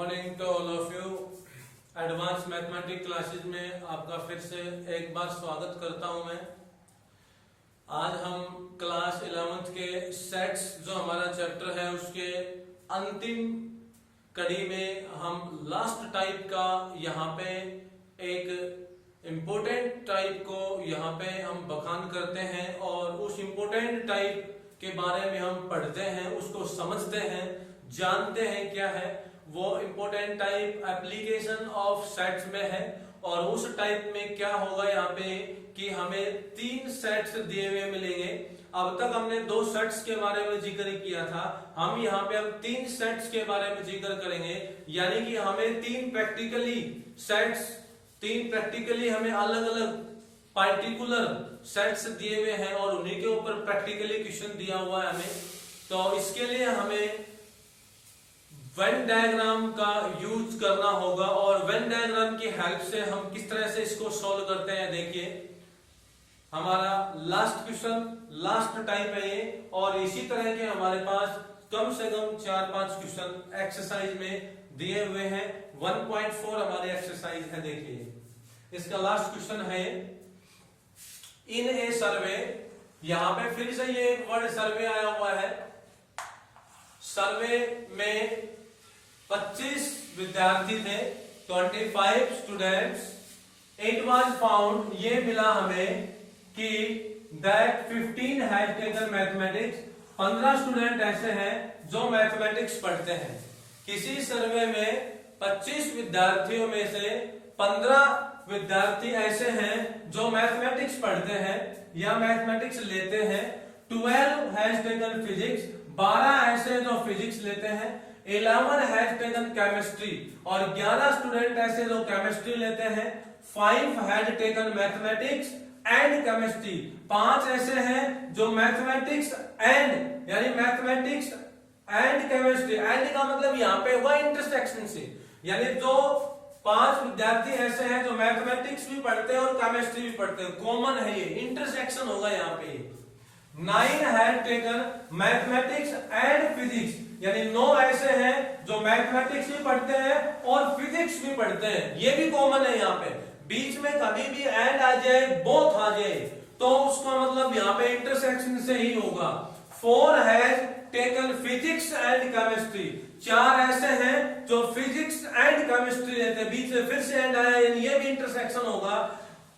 Morning to all of you. Advance mathematics classes में आपका फिर से एक बार स्वागत करता हूं मैं। आज हम क्लास 11th के सेट्स जो हमारा चैप्टर है उसके अंतिम कड़ी में हम लास्ट टाइप का यहाँ पे एक इम्पोर्टेंट टाइप को यहाँ पे हम बखान करते हैं और उस इम्पोर्टेंट टाइप के बारे में हम पढ़ते हैं, उसको समझते हैं, जानते हैं क्या है वो important type application of sets में है। और उस टाइप में क्या होगा यहाँ पे कि हमें 3 सेट्स दिए हुए मिलेंगे। अब तक हमने 2 सेट्स के बारे में जिक्र किया था, हम यहाँ पे अब 3 सेट्स के बारे में जिक्र करेंगे। यानी कि हमें 3 प्रैक्टिकली हमें अलग अलग पार्टिकुलर सेट्स दिए हुए हैं और उन्हीं के ऊपर प्रैक्टिकली क्वेश्चन दिया हुआ है हमें। तो इसके लिए हमें वेन डायग्राम का यूज करना होगा और वेन डायग्राम की हेल्प से हम किस तरह से इसको सॉल्व करते हैं। देखिए हमारा लास्ट क्वेश्चन लास्ट टाइम है ये, और इसी तरह के हमारे पास कम से कम 4-5 क्वेश्चन एक्सरसाइज में दिए हुए हैं। 1.4 हमारी एक्सरसाइज है। देखिए इसका लास्ट क्वेश्चन है इन ए सर्वे। यहां पे फिर से ये एक वर्ड सर्वे आया हुआ है। सर्वे में 25 विद्यार्थी थे, 25 स्टूडेंट्स। इट वाज फाउंड, ये मिला हमें कि that 15 has taken mathematics. 15 student ऐसे हैं जो मैथमेटिक्स पढ़ते हैं। किसी सर्वे में 25 विद्यार्थियों में से 15 विद्यार्थी ऐसे हैं जो मैथमेटिक्स पढ़ते हैं या मैथमेटिक्स लेते हैं। 12 हैज टेकन फिजिक्स, 12 ऐसे जो फिजिक्स लेते हैं। 11 हैज टेकन केमिस्ट्री, और 11 स्टूडेंट ऐसे जो केमिस्ट्री लेते हैं। 5 has taken mathematics and chemistry, 5 ऐसे हैं जो मैथमेटिक्स एंड यानी मैथमेटिक्स एंड केमिस्ट्री। एंड का मतलब यहाँ पे हुआ इंटरसेक्शन से, यानी जो 5 विद्यार्थी ऐसे हैं जो मैथमेटिक्स भी पढ़ते हैं और केमिस्ट्री भी पढ़ते हैं। कॉमन है ये, इंटरसेक्शन होगा यहाँ पे। 9 had taken mathematics and physics, यानी 9 ऐसे हैं जो मैथमेटिक्स भी पढ़ते हैं और फिजिक्स भी पढ़ते हैं। ये भी कॉमन है यहाँ पे। बीच में कभी भी एंड आ जाए, बोथ आ जाए, तो उसका मतलब यहाँ पे इंटरसेक्शन से ही होगा। 4 has taken physics and chemistry, 4 ऐसे हैं जो फिजिक्स एंड केमिस्ट्री लेते हैं। बीच में फिर से एंड आया, यानी ये भी इंटरसेक्शन होगा।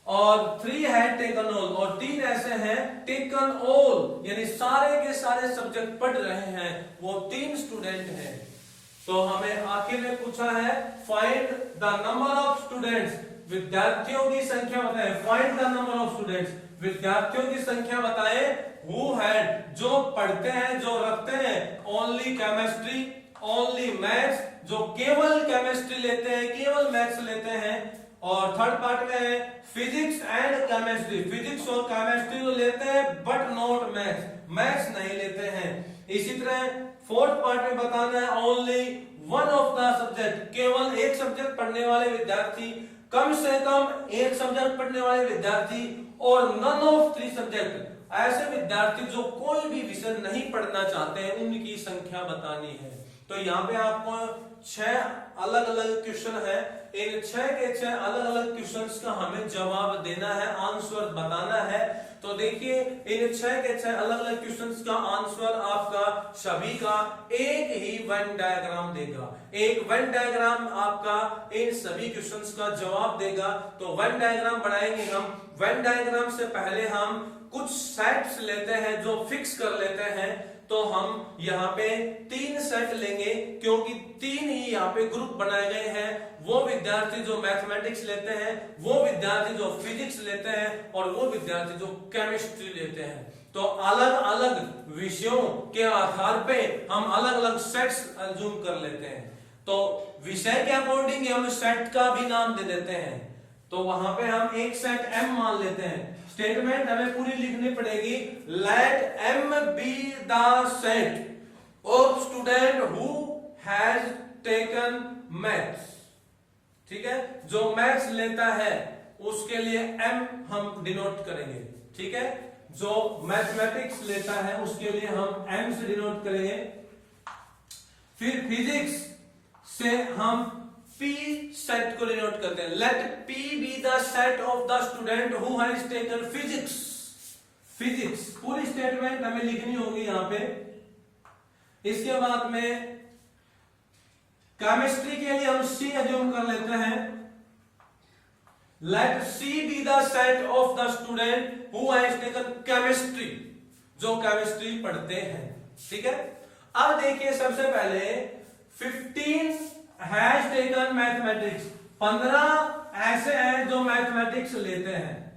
और 3 हैड टेकन ऑल, और 3 ऐसे हैं टेकन ऑल, यानी सारे के सारे सब्जेक्ट पढ़ रहे हैं, वो 3 स्टूडेंट हैं। तो हमें आखिर में पूछा है find the number of students, विद्यार्थियों की संख्या बताएं। Find the number of students, विद्यार्थियों की संख्या बताएं। हु हैड, जो पढ़ते हैं, जो रखते हैं ओनली केमिस्ट्री, ओनली मैथ्स, जो केवल केमिस्ट्री लेते हैं, केवल मैथ्स लेते हैं। और थर्ड पार्ट में है फिजिक्स एंड केमिस्ट्री, फिजिक्स और केमिस्ट्री तो लेते हैं बट नॉट मैथ्स, मैथ्स नहीं लेते हैं। इसी तरह फोर्थ पार्ट में बताना है only one of the subject, केवल एक सब्जेक्ट पढ़ने वाले विद्यार्थी, कम से कम एक सब्जेक्ट पढ़ने वाले विद्यार्थी, और नन ऑफ 3 सब्जेक्ट, ऐसे विद्यार्थी जो कोई भी विषय नहीं पढ़ना चाहते हैं, उनकी संख्या बतानी है। तो यहाँ पे आपको 6 अलग अलग क्वेश्चन है। इन 6 के 6 अलग अलग क्वेश्चंस का हमें जवाब देना है, आंसर बताना है। तो देखिए इन 6 के 6 अलग अलग क्वेश्चंस का आंसर आपका सभी का एक ही वेन डायग्राम देगा। एक वेन डायग्राम आपका इन सभी क्वेश्चंस का जवाब देगा। तो वेन डायग्राम बनाएंगे हम। वेन डायग्राम से पहले हम कुछ सेट्स लेते हैं जो फिक्स कर लेते हैं। तो हम यहाँ पे 3 सेट लेंगे, क्योंकि 3 ही यहाँ पे ग्रुप बनाए गए हैं। वो विद्यार्थी जो मैथमेटिक्स लेते हैं, वो विद्यार्थी जो फिजिक्स लेते हैं, और वो विद्यार्थी जो केमिस्ट्री लेते हैं। तो अलग अलग विषयों के आधार पे हम अलग अलग सेट्स अज्यूम कर लेते हैं। तो विषय के अकॉर्डिंग हम सेट का भी नाम दे देते हैं। तो वहां पे हम एक सेट M मान लेते हैं। स्टेटमेंट हमें पूरी लिखनी पड़ेगी। Let M be the set of student who has taken maths. ठीक है, जो मैथ्स लेता है उसके लिए M हम डिनोट करेंगे। ठीक है, जो मैथमेटिक्स लेता है उसके लिए हम M से डिनोट करेंगे। फिर फिजिक्स से हम P सेट को डिनोट करते हैं। Let P be the set of the student who has taken physics. Physics पूरी स्टेटमेंट हमें लिखनी होगी यहां पे। इसके बाद में केमिस्ट्री के लिए हम C अज्यूम कर लेते हैं। Let C be the set of the student who has taken chemistry, जो केमिस्ट्री पढ़ते हैं। ठीक है, अब देखिए सबसे पहले 15 हैज टेकन मैथमेटिक्स, 15 ऐसे हैं जो मैथमेटिक्स लेते हैं,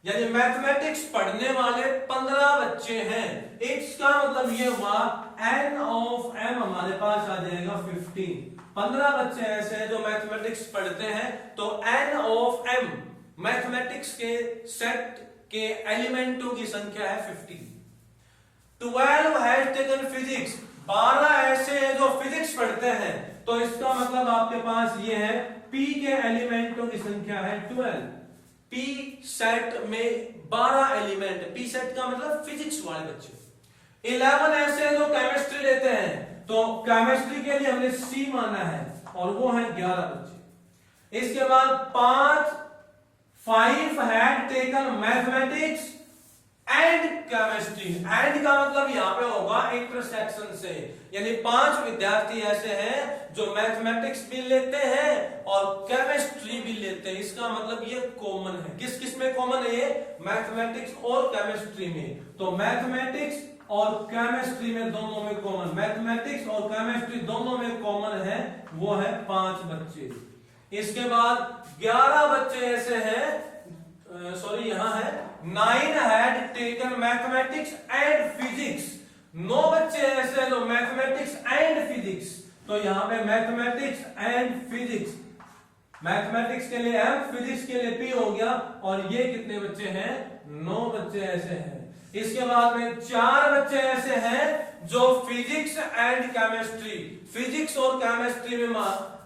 यानी मैथमेटिक्स पढ़ने वाले 15 बच्चे हैं। इसका मतलब ये हुआ n ऑफ m हमारे पास आ जाएगा 15। 15 बच्चे ऐसे हैं जो मैथमेटिक्स पढ़ते हैं, तो n ऑफ m मैथमेटिक्स के सेट के एलिमेंटों की संख्या है 15। 12 हैज टेकन फिजिक्स, 12 ऐसे हैं जो फिजिक्स पढ़ते हैं, तो इसका मतलब आपके पास ये है P के एलिमेंटों की संख्या है 12। P सेट में 12 एलिमेंट, P सेट का मतलब फिजिक्स वाले बच्चे। 11 ऐसे हैं जो केमिस्ट्री लेते हैं, तो केमिस्ट्री के लिए हमने C माना है और वो है 11 बच्चे। इसके बाद 5 had taken mathematics and chemistry. And का मतलब यहां पे होगा इंटरसेक्शन से, यानी 5 विद्यार्थी ऐसे हैं जो मैथमेटिक्स भी लेते हैं और केमिस्ट्री भी लेते हैं। इसका मतलब ये कॉमन है। किस किस में कॉमन है ये? मैथमेटिक्स और केमिस्ट्री में। तो मैथमेटिक्स और केमिस्ट्री में दोनों में कॉमन, मैथमेटिक्स और केमिस्ट्री दोनों में कॉमन है, वो है 5 बच्चे। इसके बाद 11 बच्चे ऐसे हैं, सॉरी यहां है 9 had taken mathematics and physics. 9 बच्चे ऐसे हैं जो मैथमेटिक्स एंड फिजिक्स, तो यहां पे मैथमेटिक्स एंड फिजिक्स, मैथमेटिक्स के लिए M, फिजिक्स के लिए P हो गया। और ये कितने बच्चे हैं? 9 बच्चे ऐसे हैं। इसके बाद में 4 बच्चे ऐसे हैं जो फिजिक्स एंड केमिस्ट्री, फिजिक्स और केमिस्ट्री में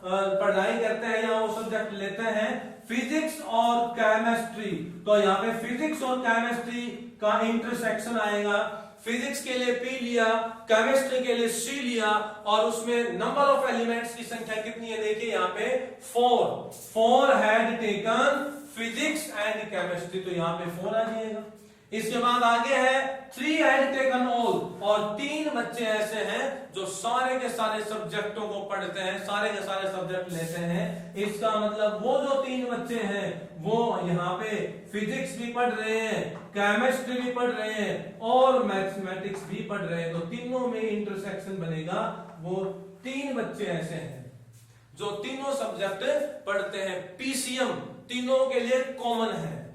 पढ़ाई करते हैं या वो सब्जेक्ट लेते हैं, फिजिक्स और केमिस्ट्री। तो यहाँ पे फिजिक्स और केमिस्ट्री का इंटरसेक्शन आएगा। फिजिक्स के लिए P लिया, केमिस्ट्री के लिए C लिया, और उसमें नंबर ऑफ एलिमेंट्स की संख्या कितनी है? देखिए यहाँ पे 4 had taken physics and chemistry, तो यहाँ पे 4 आ जाएगा। इसके बाद आगे है 3 हैड टेकन ऑल, और 3 बच्चे ऐसे हैं जो सारे के सारे सब्जेक्टों को पढ़ते हैं, सारे के सारे सब्जेक्ट लेते हैं। इसका मतलब वो जो 3 बच्चे हैं वो यहाँ पे फिजिक्स भी पढ़ रहे हैं, केमिस्ट्री भी पढ़ रहे हैं और मैथमेटिक्स भी पढ़ रहे हैं, तो तीनों में इंटरसेक्शन बनेगा। वो 3 बच्चे ऐसे हैं जो तीनों सब्जेक्ट पढ़ते हैं। पीसीएम तीनों के लिए कॉमन है।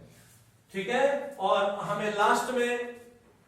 ठीक है, और हमें लास्ट में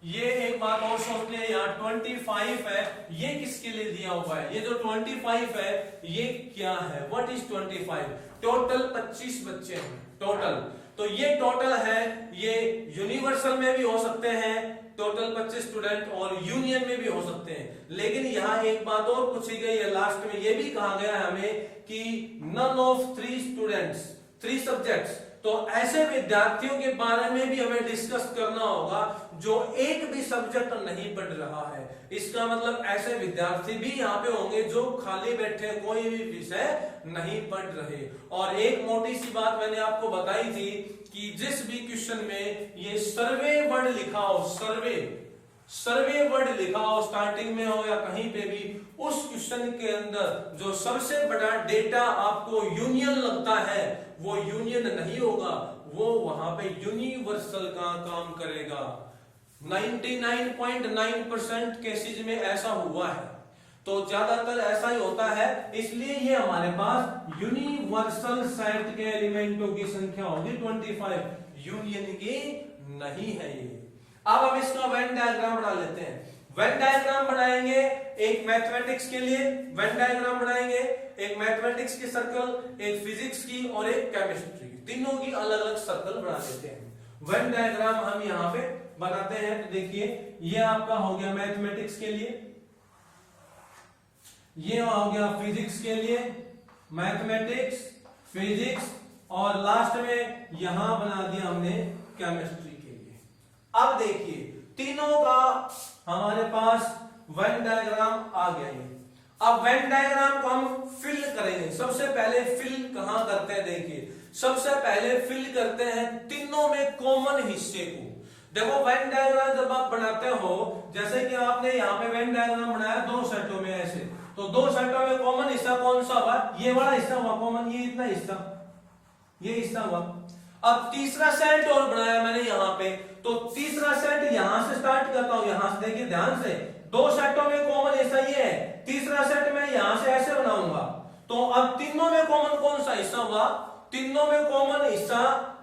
ये एक बात और सोचनी है, यहाँ 25 है, ये किसके लिए दिया हुआ है? ये जो 25 है ये क्या है? What is 25? टोटल 25 बच्चे हैं टोटल। तो ये टोटल है, ये यूनिवर्सल में भी हो सकते हैं टोटल 25 स्टूडेंट, और यूनियन में भी हो सकते हैं। लेकिन यहाँ एक बात और पूछी गई है, लास्ट में ये भी कहा गया है हमें कि नन ऑफ 3 स्टूडेंट्स 3 सब्जेक्ट्स। तो ऐसे विद्यार्थियों के बारे में भी हमें डिस्कस करना होगा जो एक भी सब्जेक्ट नहीं पढ़ रहा है। इसका मतलब ऐसे विद्यार्थी भी यहाँ पे होंगे जो खाली बैठे, कोई भी विषय नहीं पढ़ रहे। और एक मोटी सी बात मैंने आपको बताई थी कि जिस भी क्वेश्चन में ये सर्वे वर्ड लिखा हो, सर्वे वर्ड लिखा हो, स्टार्टिंग में हो या कहीं पे भी, उस क्वेश्चन के अंदर जो सबसे बड़ा डेटा आपको यूनियन लगता है वो यूनियन नहीं होगा, वो वहां पे यूनिवर्सल का काम करेगा। 99.9% केसेज में ऐसा हुआ है, तो ज्यादातर ऐसा ही होता है। इसलिए ये हमारे पास यूनिवर्सल सेट के एलिमेंटों की संख्या होगी 25, यूनियन की नहीं है ये। अब हम इसका वेन डायग्राम बना लेते हैं। वेन डायग्राम बनाएंगे, एक मैथमेटिक्स के लिए वेन डायग्राम बनाएंगे, एक मैथमेटिक्स की सर्कल, एक फिजिक्स की और एक केमिस्ट्री की, तीनों की अलग अलग सर्कल बना देते हैं। वेन डायग्राम हम यहाँ पे बनाते हैं। तो देखिए ये आपका हो गया मैथमेटिक्स के लिए, ये हो गया फिजिक्स के लिए, मैथमेटिक्स, फिजिक्स, और लास्ट में यहां बना दिया हमने केमिस्ट्री के लिए। अब देखिए तीनों का हमारे पास वेन डायग्राम आ गया है। अब वेन डायग्राम को हम फिल करेंगे। सबसे पहले फिल कहां करते हैं, देखिए सबसे पहले फिल करते हैं तीनों में कॉमन हिस्से को। देखो वेन डायग्राम जब आप बनाते हो, जैसे कि आपने यहाँ पे वेन डायग्राम बनाया दो सेटों में ऐसे, तो दो सेटों में कॉमन हिस्सा कौन सा हुआ, ये वाला हिस्सा हुआ कॉमन, ये इतना हिस्सा, ये हिस्सा हुआ। अब तीसरा सेट और बनाया मैंने यहाँ पे, तो तीसरा सेट यहां से स्टार्ट करता हूं, यहां से देखिए ध्यान से, दो सेटों में कॉमन हिस्सा ये है, तीसरा सेट मैं यहां से ऐसे बनाऊंगा। तो अब तीनों में कॉमन कौन सा हिस्सा हुआ, तीनों में कॉमन हिस्सा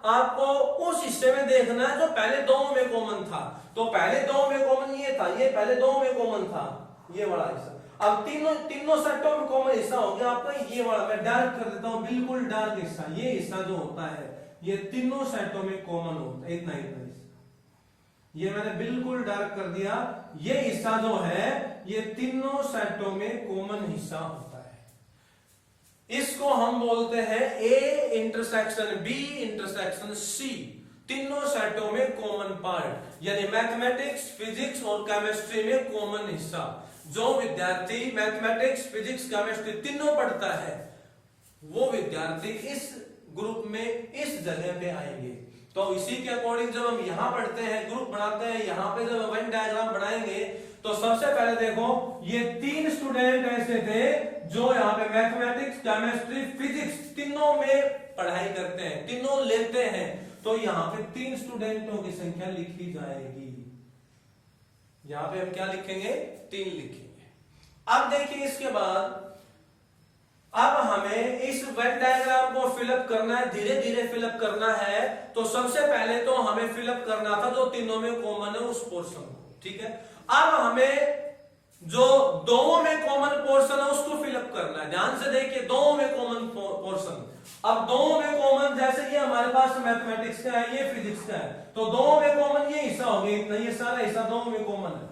आपको उस हिस्से में देखना है जो पहले दो में कॉमन था। तो पहले दो में कॉमन ये था, ये पहले दो में कॉमन था, ये वाला हिस्सा। अब तीनों सेटों में कॉमन हिस्सा हो गया आपका ये वाला, मैं डार्क कर देता हूं, बिल्कुल डार्क हिस्सा, ये हिस्सा जो होता है ये तीनों सेटों में कॉमन होता है, इतना इतना हिस्सा, ये मैंने बिल्कुल डार्क कर दिया। ये हिस्सा जो है ये तीनों सेटों में कॉमन हिस्सा होता है। इसको हम बोलते हैं A intersection B intersection C, तीनों सेटों में कॉमन पार्ट, यानी मैथमेटिक्स, फिजिक्स और केमिस्ट्री में कॉमन हिस्सा। जो विद्यार्थी मैथमेटिक्स, फिजिक्स, केमिस्ट्री तीनों पढ़ता है वो विद्यार्थी इस ग्रुप में इस जगह पे आएंगे। तो इसी के अकॉर्डिंग जब हम यहां पढ़ते हैं, ग्रुप बनाते हैं, यहां पे जब वेन डायग्राम बनाएंगे, तो सबसे पहले देखो ये तीन स्टूडेंट ऐसे थे जो यहाँ पे मैथमेटिक्स, केमिस्ट्री, फिजिक्स तीनों में पढ़ाई करते हैं, तीनों लेते हैं। तो यहाँ पे तीन स्टूडेंटों की संख्या लिखी जाएगी। यहाँ पे हम क्या लिखेंगे, तीन लिखेंगे। अब देखिए इसके बाद अब हमें इस वेन डायग्राम को फिलअप करना है, धीरे धीरे फिलअप करना है। तो सबसे पहले तो हमें फिलअप करना था जो तीनों में कॉमन है उस पोर्शन को, ठीक है। अब हमें जो दो में कॉमन पोर्शन है उसको फिलअप करना है। ध्यान से देखिए, दो में कॉमन पोर्शन, अब दो में कॉमन, जैसे ये हमारे पास मैथमेटिक्स का है, ये फिजिक्स का है, तो दो में कॉमन ये हिस्सा हो गया, इतना ये सारा हिस्सा दो में कॉमन है,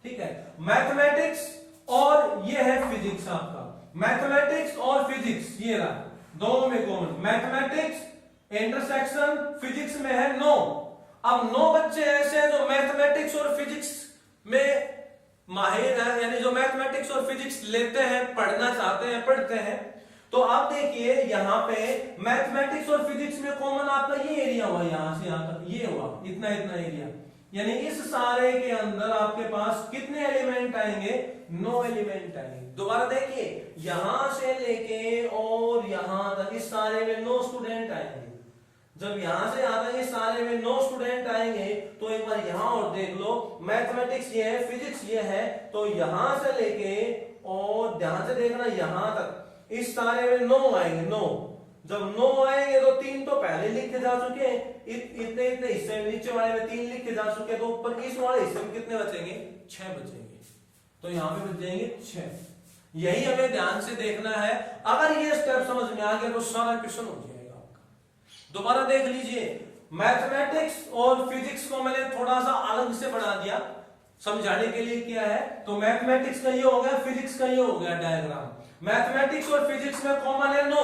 ठीक है। मैथमेटिक्स और ये है फिजिक्स, आपका मैथमेटिक्स और फिजिक्स ये रहा, दोनों में कॉमन। मैथमेटिक्स इंटरसेक्शन फिजिक्स में है 9। अब 9 बच्चे ऐसे हैं जो मैथमेटिक्स और फिजिक्स में माहिर हैं, यानी जो मैथमेटिक्स और फिजिक्स लेते हैं, पढ़ना चाहते हैं, पढ़ते हैं। तो आप देखिए यहाँ पे मैथमेटिक्स और फिजिक्स में कॉमन आपका ये एरिया हुआ, यहां से यहां तक ये हुआ, इतना इतना एरिया, यानी इस सारे के अंदर आपके पास कितने एलिमेंट आएंगे, 9 एलिमेंट आएंगे। दोबारा देखिए, यहां से लेके और यहां तक इस सारे में 9 स्टूडेंट आएंगे। जब यहां से यहां तक इस सारे में 9 स्टूडेंट आएंगे, तो एक बार यहां और देख लो, मैथमेटिक्स ये है, फिजिक्स ये है, तो यहां से लेके और ध्यान से देखना यहां तक इस सारे में 9 आएंगे, 9। जब 9 आएंगे तो 3 तो पहले लिखे जा चुके हैं, इतने इतने हिस्से में, नीचे वाले में 3 लिखे जा चुके हैं, तो ऊपर इस वाले हिस्से में कितने बचेंगे, 6 बचेंगे। तो यहां पे बच जाएंगे 6। यही हमें ध्यान से देखना है। अगर ये स्टेप समझ में आ गया तो सारा क्वेश्चन हो जाएगा आपका। दोबारा देख लीजिए, मैथमेटिक्स और फिजिक्स को मैंने थोड़ा सा अलग से बना दिया समझाने के लिए, क्या है, तो मैथमेटिक्स का ये हो गया, फिजिक्स का ये हो गया डायग्राम। मैथमेटिक्स और फिजिक्स में कॉमन है 9,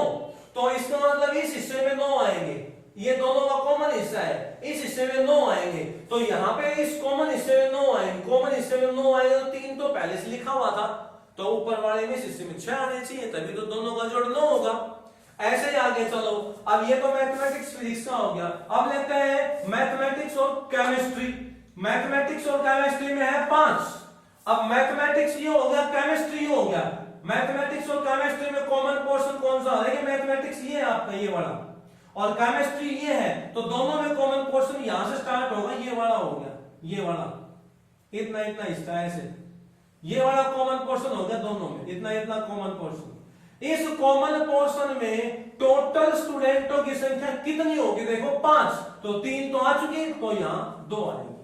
तो इसका मतलब इस हिस्से में 9 आएंगे, ये दोनों का कॉमन हिस्सा है, इस हिस्से में 9 आएंगे। तो यहाँ पे इस कॉमन हिस्से में 9 आएंगे, कॉमन हिस्से में 9 आएंगे, तो 3 तो पहले से लिखा हुआ था, तो ऊपर वाले में इस हिस्से में 6 आने चाहिए, तभी तो दोनों का जोड़ 9 होगा। ऐसे ही आगे चलो, अब ये तो मैथमेटिक्स फिजिक्स का हो गया। अब लेते हैं मैथमेटिक्स और केमिस्ट्री। मैथमेटिक्स और केमिस्ट्री में है 5। अब मैथमेटिक्स ये हो गया, केमिस्ट्री ये हो गया। मैथमेटिक्स और केमिस्ट्री में कॉमन पोर्शन कौन सा है, मैथमेटिक्स ये है आपका, ये वाला, और केमिस्ट्री ये है, तो दोनों में कॉमन पोर्शन यहां से स्टार्ट होगा, ये वाला हो गया, ये वाला, इतना इतना हिस्सा ऐसे, ये वाला कॉमन पोर्शन हो गया दोनों में, इतना इतना कॉमन पोर्शन। इस कॉमन पोर्शन में टोटल स्टूडेंटों की संख्या कितनी होगी, देखो 5, तो 3 तो आ चुकी, तो यहां 2 आएगी।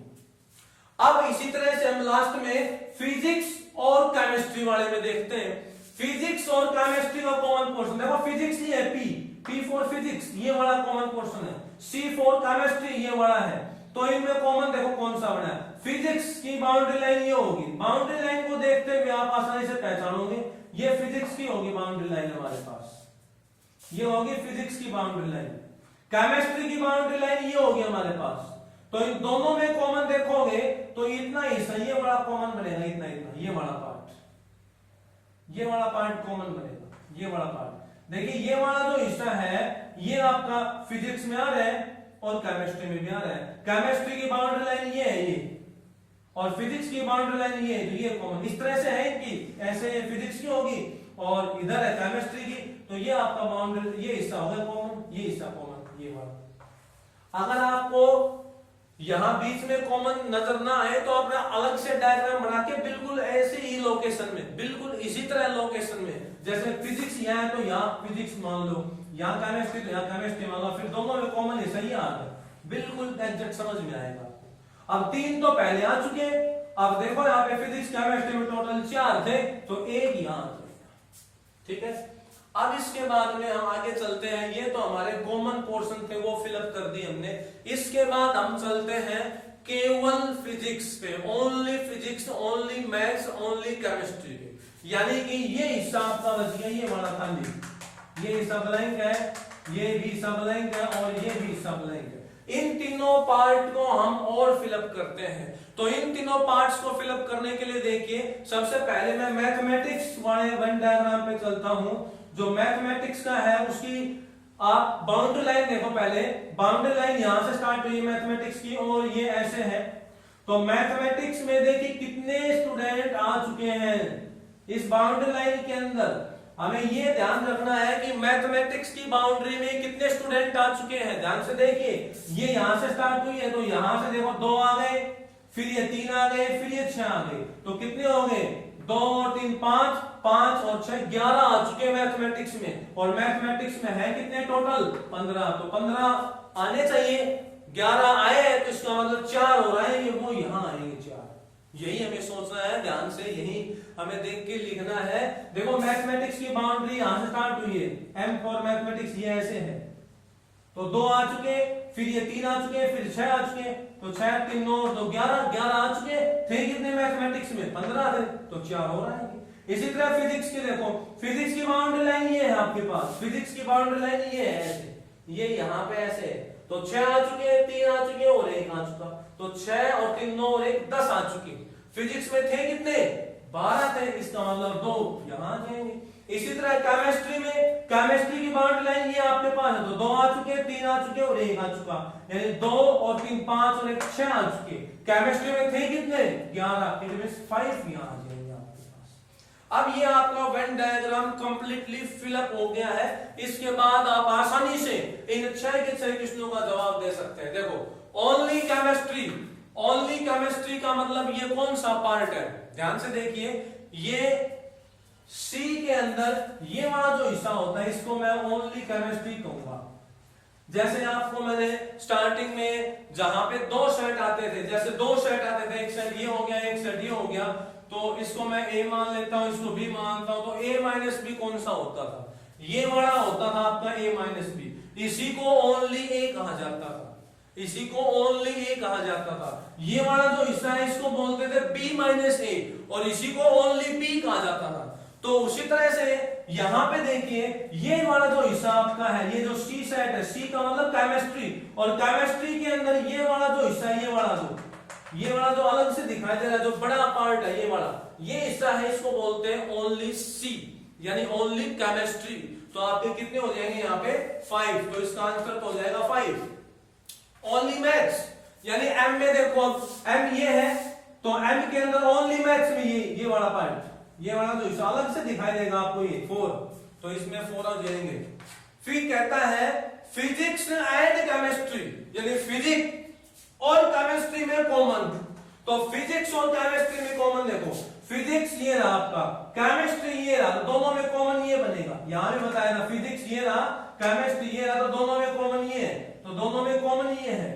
अब इसी तरह से हम लास्ट में फिजिक्स और केमिस्ट्री वाले में देखते हैं। फिजिक्स और केमिस्ट्री का कॉमन पोर्शन देखो, फिजिक्स ये है P फॉर फिजिक्स, ये वाला कॉमन पोर्शन है, C फॉर केमिस्ट्री ये वाला है। तो इनमें कॉमन देखो कौन सा बना है, फिजिक्स की बाउंड्री लाइन ये होगी, बाउंड्री लाइन को देखते हुए आप आसानी से पहचानोगे, ये फिजिक्स की होगी बाउंड्री लाइन हमारे पास, ये होगी फिजिक्स की बाउंड्री लाइन। केमिस्ट्री की बाउंड्री लाइन ये होगी हमारे पास। तो इन दोनों में कॉमन देखोगे तो इतना हिस्सा ये वाला कॉमन बनेगा, इतना इतना ये वाला पार्ट, ये वाला पार्ट कॉमन बनेगा, ये वाला पार्ट। देखिए ये वाला जो हिस्सा है ये आपका फिजिक्स में आ रहा है और केमिस्ट्री में भी आ रहा है। केमिस्ट्री की बाउंड्री लाइन ये है ये, और फिजिक्स की बाउंड्री लाइन ये है, तो ये कॉमन इस तरह से है कि ऐसे फिजिक्स की होगी और इधर है केमिस्ट्री की, तो ये आपका बाउंड्री ये हिस्सा होगा कॉमन, ये हिस्सा कॉमन, ये वाला। अगर आपको यहां बीच में कॉमन नजर ना आए तो अपना अलग से डायग्राम बना के बिल्कुल ऐसे ही लोकेशन में, बिल्कुल इसी तरह लोकेशन में, जैसे फिजिक्स यहाँ है तो यहाँ फिजिक्स मान लो, यहाँ केमिस्ट्री तो यहाँ केमिस्ट्री मान लो, फिर दोनों में कॉमन हिस्सा ही आ गया, बिल्कुल एग्जैक्ट समझ में आएगा। अब 3 तो पहले आ चुके, अब देखो यहाँ पे फिजिक्स केमिस्ट्री में टोटल 4 थे तो एक यहाँ, ठीक है। अब इसके बाद में हम आगे चलते हैं, ये तो हमारे कॉमन पोर्शन थे वो फिलअप कर दी हमने। इसके बाद हम चलते हैं केवल फिजिक्स पे, only physics, only maths, only chemistry पे, यानी कि ये हिस्सा आपका बच गया, ये वाला खाली, ये हिस्सा ब्लैंक है, ये भी हिस्सा ब्लैंक है और ये भी हिस्सा ब्लैंक है। इन तीनों पार्ट को हम और फिलअप करते हैं। तो इन तीनों पार्ट्स को फिलअप करने के लिए देखिए, सबसे पहले मैं मैथमेटिक्स वाले वेन डायग्राम पे चलता हूं। जो मैथमेटिक्स का है उसकी आप बाउंड्री लाइन देखो, पहले बाउंड्री लाइन यहां से स्टार्ट हुई मैथमेटिक्स की और ये ऐसे है। तो मैथमेटिक्स में देखिए कितने स्टूडेंट आ चुके हैं इस बाउंड्री लाइन के अंदर। हमें ये ध्यान रखना है कि मैथमेटिक्स की बाउंड्री में कितने स्टूडेंट आ चुके हैं। ध्यान से देखिए, ये यहां से स्टार्ट हुई है तो यहां से देखो 2 आ गए, फिर ये 3 आ गए, फिर ये 6 आ गए, तो कितने हो गए 2 और 3 5, 5 और 6 11 आ चुके मैथमेटिक्स में। और मैथमेटिक्स में है कितने टोटल 15, तो 15 आने चाहिए, 11 आए हैं तो इसका मतलब 4 हो रहा है, ये वो यहां आएंगे 4। यही हमें सोचना है, ध्यान से यही हमें देख के लिखना है। देखो मैथमेटिक्स की बाउंड्री यहां से स्टार्ट हुई है, एम फॉर मैथमेटिक्स ये ऐसे है, तो 2 आ चुके, फिर ये 3 आ चुके, फिर 6 आ चुके, तो 6 3 9 2 11 आ चुके थे कितने मैथमेटिक्स में 15 थे, तो 4 हो रहा है। इसी तरह फिजिक्स के देखो, फिजिक्स की बाउंड्री लाइन ये है आपके पास, फिजिक्स की बाउंड्री लाइन ये है ऐसे, ये यहाँ पे ऐसे है, तो 6 आ चुके, 3 आ चुके और 1 आ चुका, तो 6 और 3 9 और 1 10 आ चुके। फिजिक्स में थे कितने 12 थे, इसका मतलब 2 यहां जाएंगे। इसी तरह केमिस्ट्री में, केमिस्ट्री की बाउंड्री लाइन ये आपके पास है, तो 2 आ चुके, 3 आ चुके और 1 आ चुका, यानी 2 और 3 5 और 1 6 आ चुके। केमिस्ट्री में थे कितने 11, इनमें 5 यहां आ जाएंगे आपके पास। अब ये आपका वेन डायग्राम कंप्लीटली फिलअप हो गया है। इसके बाद आप आसानी से इन 6 के 6 क्वेश्चनों का जवाब दे सकते हैं। देखो ओनली केमिस्ट्री, ओनली केमिस्ट्री का मतलब ये कौन सा पार्ट है, ध्यान से देखिए, ये सी के अंदर ये वाला जो हिस्सा होता है इसको मैं ओनली केमिस्ट्री कहूंगा। जैसे आपको मैंने स्टार्टिंग में जहां पे 2 सेट आते थे, जैसे 2 सेट आते थे, एक सेट ये हो गया, एक सेट ये हो गया, तो इसको मैं ए मान लेता हूं, इसको बी मानता हूं, तो ए माइनस बी कौन सा होता था, ये वाला होता था आपका ए माइनस बी। इसी को ओनली ए कहा जाता था, इसी को ओनली ए कहा जाता था। ये वाला जो हिस्सा है इसको बोलते थे बी माइनस ए, और इसी को ओनली बी कहा जाता था। तो उसी तरह से यहां पे देखिए, ये वाला जो हिस्सा आपका है, ये जो सी सेट है, सी का मतलब केमिस्ट्री, और केमिस्ट्री के अंदर ये वाला जो हिस्सा है, ये वाला जो अलग से दिखाई दे रहा है, जो बड़ा पार्ट है, ये वाला ये हिस्सा है, इसको बोलते हैं ओनली सी, यानी ओनली केमिस्ट्री। तो आपके कितने हो जाएंगे यहाँ पे 5, तो इसका आंसर तो हो जाएगा 5। ओनली मैथ्स, यानी एम में देखो, एम ये है, तो एम के अंदर ओनली मैथ्स में ये वाला पार्ट, ये वाला जो हिस्सा अलग से दिखाई देगा आपको, ये 4, तो इसमें 4 आ जाएंगे। फिर कहता है फिजिक्स एंड केमिस्ट्री, यानी फिजिक्स और केमिस्ट्री में कॉमन। तो फिजिक्स और केमिस्ट्री में कॉमन देखो, फिजिक्स ये रहा आपका, केमिस्ट्री ये रहा, तो दोनों में कॉमन ये बनेगा। यहां भी बताया ना, फिजिक्स ये रहा, केमिस्ट्री ये रहा, तो दोनों में कॉमन ये है, तो दोनों में कॉमन ये है,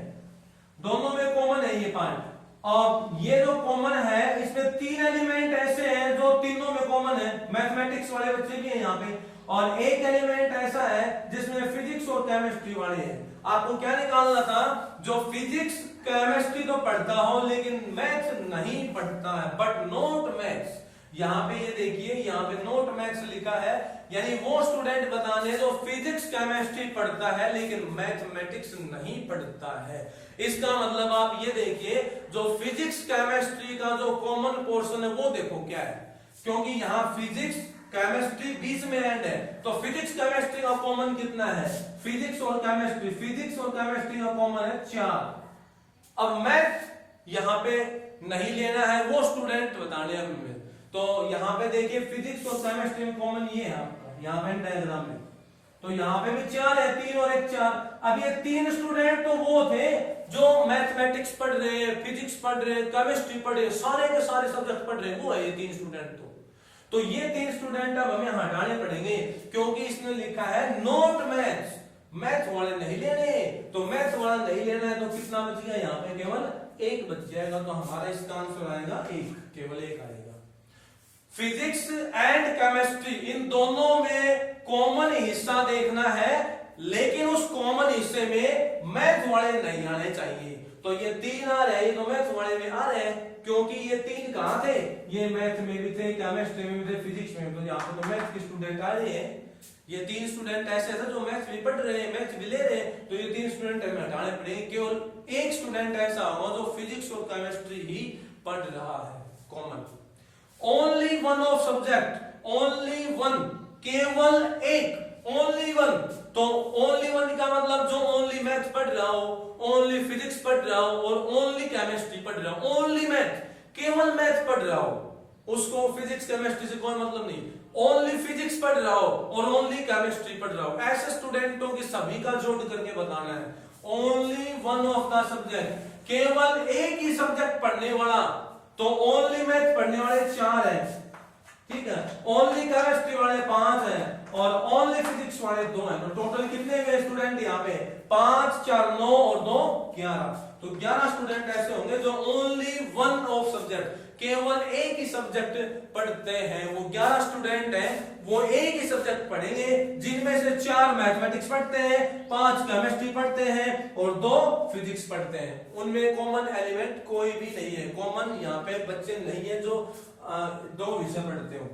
दोनों में कॉमन है ये पार्ट। और ये जो कॉमन है इसमें 3 एलिमेंट ऐसे हैं जो तीनों में कॉमन है, मैथमेटिक्स वाले बच्चे भी हैं यहाँ पे, और एक एलिमेंट ऐसा है जिसमें फिजिक्स और केमिस्ट्री वाले हैं। आपको क्या निकालना था, जो फिजिक्स केमिस्ट्री तो पढ़ता हो लेकिन मैथ्स नहीं पढ़ता है, बट नॉट मैथ्स। यहाँ पे ये देखिए, यहाँ पे नोट मैथ्स लिखा है, यानी वो स्टूडेंट बताने जो फिजिक्स केमिस्ट्री पढ़ता है लेकिन मैथमेटिक्स नहीं पढ़ता है। इसका मतलब आप ये देखिए, जो फिजिक्स केमिस्ट्री का जो कॉमन पोर्शन है वो देखो क्या है, क्योंकि यहाँ फिजिक्स केमिस्ट्री बीच में एंड है, तो फिजिक्स केमिस्ट्री का कॉमन कितना है? फिजिक्स और केमिस्ट्री का कॉमन है 4। अब मैथ यहां पे नहीं लेना है, वो स्टूडेंट बताने हमें। तो यहां पे देखिए फिजिक्स और केमिस्ट्री में कॉमन ये है आपका, यहां पे डायग्राम में, तो यहां पे भी 4 है, 3 और 1 4। अब ये 3 स्टूडेंट तो वो थे जो मैथमेटिक्स पढ़ रहे, फिजिक्स पढ़ रहे, केमिस्ट्री पढ़ रहे, सारे के सारे सब्जेक्ट पढ़ रहे, वो है ये 3 स्टूडेंट। तो ये 3 स्टूडेंट अब हमें हटाने पड़ेंगे, क्योंकि इसने लिखा है नोट मैथ्स, मैथ वाले नहीं लेने। तो मैथ वाला नहीं लेना है तो कितना बच गया? यहाँ पे केवल 1 बच जाएगा। तो हमारा इसका आंसर आएगा 1, केवल 1 आएगा। फिजिक्स एंड केमिस्ट्री इन दोनों में कॉमन हिस्सा देखना है, लेकिन उस कॉमन हिस्से में मैथ वाले नहीं आने चाहिए। तो ये 3 आ रहे हैं, ये तो मैथ वाले में आ रहे हैं, क्योंकि ये 3 कहां थे? ये मैथ में भी थे, केमिस्ट्री में भी थे, फिजिक्स में भी। तो यहाँ पे तो मैथ के स्टूडेंट आ रहे हैं। ये 3 स्टूडेंट ऐसे थे जो मैथ भी पढ़ रहे हैं, मैथ भी ले रहे हैं, तो ये 3 स्टूडेंट हमें हटाने पड़ेंगे। केवल 1 स्टूडेंट ऐसा होगा जो फिजिक्स और केमिस्ट्री ही पढ़ रहा है, common. Only one of subject, only one, केवल 1, ओनली वन। तो ओनली वन का मतलब जो ओनली मैथ पढ़ रहा हो, ओनली फिजिक्स पढ़ रहा हो और ओनली केमिस्ट्री पढ़ रहा हो, ओनली मैथ, केवल मैथ पढ़ रहा हो, उसको फिजिक्स केमिस्ट्री से कोई मतलब नहीं। ओनली फिजिक्स पढ़ रहा हो और ओनली केमिस्ट्री पढ़ रहा हो, ऐसे स्टूडेंटों की सभी का जोड़ करके बताना है। Only one of the subject, केवल एक ही सब्जेक्ट पढ़ने वाला। तो ओनली मैथ पढ़ने वाले 4 हैं, ठीक है, ओनली केमिस्ट्री वाले 5 हैं और ओनली फिजिक्स वाले 2 हैं। तो टोटल कितने हुए स्टूडेंट यहाँ पे? 5 4 9 और 2 11। तो 11 स्टूडेंट ऐसे होंगे जो ओनली वन ऑफ सब्जेक्ट, केवल एक ही सब्जेक्ट पढ़ते हैं। वो 11 स्टूडेंट हैं, वो एक ही सब्जेक्ट पढ़ेंगे, जिनमें से 4 मैथमेटिक्स पढ़ते हैं, 5 केमिस्ट्री पढ़ते हैं और 2 फिजिक्स पढ़ते हैं। उनमें कॉमन एलिमेंट कोई भी नहीं है, कॉमन यहाँ पे बच्चे नहीं है जो 2 विषय पढ़ते हो।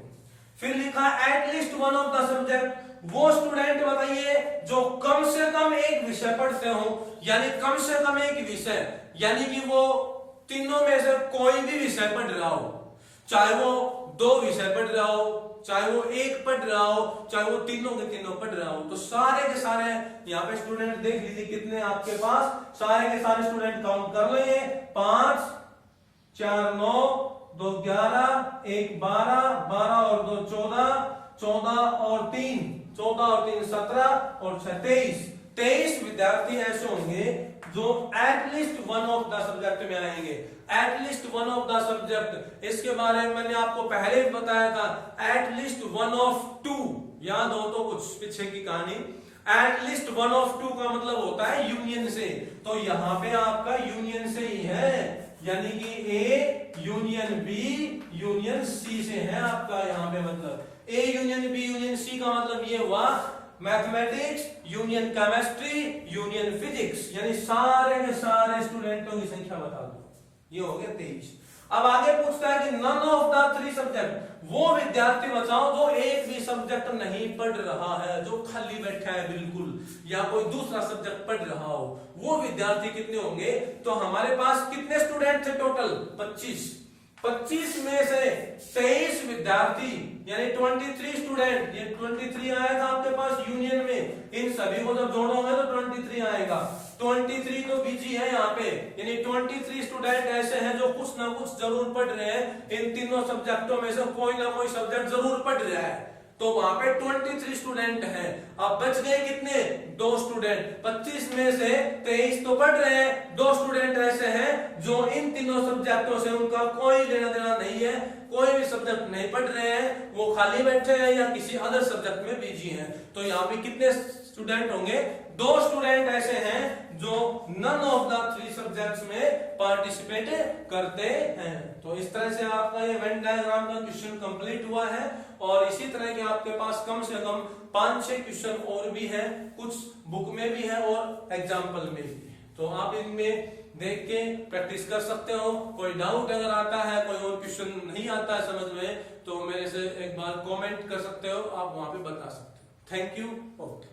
फिर लिखा at least one of the subject, वो स्टूडेंट बताइए जो कम से कम एक विषय पढ़ते हो, यानी कम से कम एक विषय, यानी कि वो तीनों में से कोई भी विषय पढ़ रहा हो, चाहे वो 2 विषय पढ़ रहा हो, चाहे वो 1 पढ़ रहा हो, चाहे वो तीनों के तीनों पढ़ रहा हो। तो सारे के सारे यहाँ पे स्टूडेंट देख लीजिए कितने आपके पास, सारे के सारे स्टूडेंट काउंट कर लीजिए। 5 4 9 2 11 1 12 12 और 2 14 14 और 3 17 और 6 23 विद्यार्थी ऐसे होंगे जो at least one of the subject में आएंगे। At least one of the subject, इसके बारे में मैंने आपको पहले भी बताया था। एटलीस्ट वन ऑफ 2, याद हो तो कुछ पीछे की कहानी। एटलीस्ट वन ऑफ 2 का मतलब होता है यूनियन से, तो यहाँ पे आपका यूनियन से ही है, यानी कि A union B union C से है आपका यहाँ पे मतलब। A union B union C का मतलब ये हुआ mathematics union chemistry union physics, यानी सारे के सारे स्टूडेंटों की संख्या बता दो, ये हो गया 23। अब आगे पूछता है कि नन ऑफ द 3 सब्जेक्ट, वो विद्यार्थी बताओ जो एक भी सब्जेक्ट नहीं पढ़ रहा है, जो खाली बैठा है बिल्कुल, या कोई दूसरा सब्जेक्ट पढ़ रहा हो, वो विद्यार्थी कितने होंगे? तो हमारे पास कितने स्टूडेंट थे टोटल? 25 में से 23 विद्यार्थी यानी 23 स्टूडेंट, ये 23 आया था आपके पास यूनियन में, इन सभी को जब जोड़ोगे तो 23 आएगा। 23 तो बीजी है यहाँ पे, यानी 23 स्टूडेंट ऐसे हैं जो कुछ ना कुछ जरूर पढ़ रहे हैं, इन तीनों सब्जेक्टों में से कोई ना कोई सब्जेक्ट जरूर पढ़ रहा है, तो वहां पे 23 स्टूडेंट हैं। अब बच गए कितने? 2 स्टूडेंट। 25 में से 23 तो पढ़ रहे हैं, 2 स्टूडेंट ऐसे हैं जो इन तीनों सब्जेक्टों से उनका कोई लेना देना नहीं है, कोई भी सब्जेक्ट नहीं पढ़ रहे हैं, वो खाली बैठे हैं या किसी अदर सब्जेक्ट में बिजी हैं। तो यहाँ पे कितने स्टूडेंट होंगे? 2 स्टूडेंट ऐसे हैं जो नन ऑफ द 3 सब्जेक्ट्स में पार्टिसिपेट करते हैं। तो इस तरह से आपका ये वेन डायग्राम का क्वेश्चन कंप्लीट हुआ है, और इसी तरह के आपके पास कम से कम 5-6 क्वेश्चन और भी हैं, कुछ बुक में भी है और एग्जाम्पल में भी है। तो आप इनमें देख के प्रैक्टिस कर सकते हो। कोई डाउट अगर आता है, कोई और क्वेश्चन नहीं आता है समझ में, तो मेरे से एक बार कमेंट कर सकते हो, आप वहां पे बता सकते हो। Thank you. ओके।